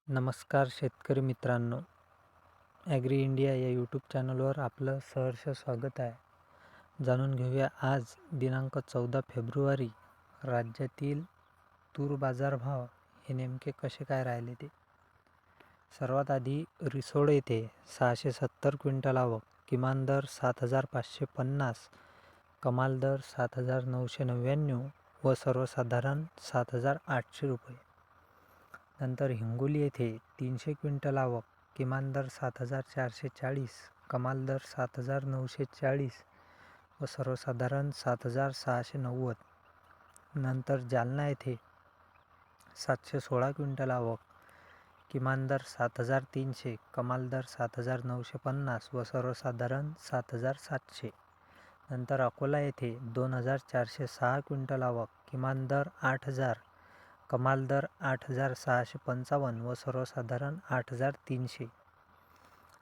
नमस्कार शेतकरी मित्रांनो, ॲग्री इंडिया या यूट्यूब चॅनलवर आपलं सहर्ष स्वागत आहे. जाणून घेऊया आज दिनांक 14 फेब्रुवारी राज्यातील तूर बाजारभाव हे नेमके कसे काय राहिले ते. सर्वात आधी रिसोड येथे 670 क्विंटल आवक, किमान दर 7,550, कमाल दर 7,999 व सर्वसाधारण 7,800 रुपये. नंतर हिंगोली येथे 300 क्विंटल आवक, किमान दर 7,440, कमाल दर 7,940 व सर्वसाधारण 7,690. नंतर जालना येथे 716 क्विंटल आवक, किमान दर 7,300, कमाल दर 7,950 व सर्वसाधारण 7,700. नंतर अकोला येथे 2,406 क्विंटल आवक, किमान दर 8,000, कमाल दर 8,655 व सर्वसाधारण 8,300.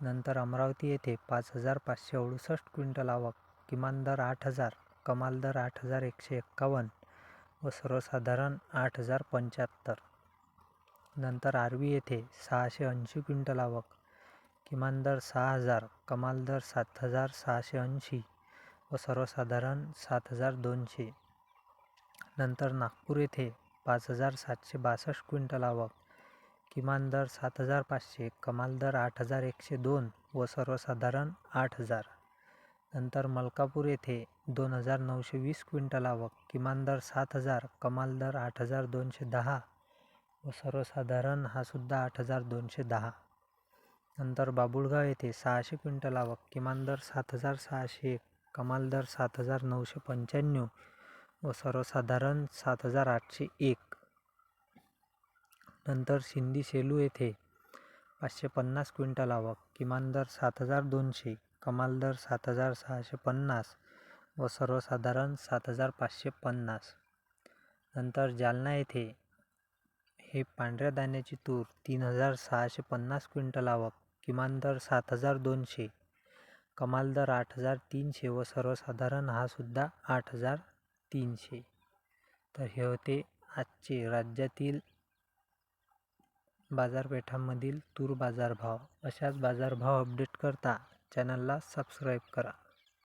नंतर अमरावती येथे 5,568 क्विंटल आवक, किमान दर 8,000, कमाल दर 8,151 व सर्वसाधारण 8,075. नंतर आर्वी येथे 680 क्विंटल आवक, किमान दर 6,000, कमाल दर 7,680 व सर्वसाधारण 7,200. नंतर नागपूर येथे 5,762 क्विंटल आवक, किमान दर 7,500, कमाल दर 8,102 व सर्वसाधारण 8,000. नंतर मलकापूर येथे 2,920 क्विंटल आवक, किमान दर 7,000, कमाल दर 8,210 व सर्वसाधारण हा सुद्धा 8,210. नंतर बाबुळगाव येथे 600 क्विंटल आवक, किमान दर 7,601, कमाल दर 7,995 व सर्वसाधारण 7,801. नंतर सिंदी सेलू येथे 550 क्विंटल आवक, किमान दर 7,200, कमाल दर 7,650 व सर्वसाधारण 7,550. नंतर जालना येथे हे पांढऱ्या दाण्याची तूर 3,650 क्विंटल आवक, किमान दर 7,200, कमाल दर 8,300 व सर्वसाधारण हा सुद्धा 8,300. तर हे होते आजचे राज्यातील बाजारपेठांमधील तूर बाजारभाव. अशाच बाजारभाव अपडेट करता चॅनलला सबस्क्राईब करा.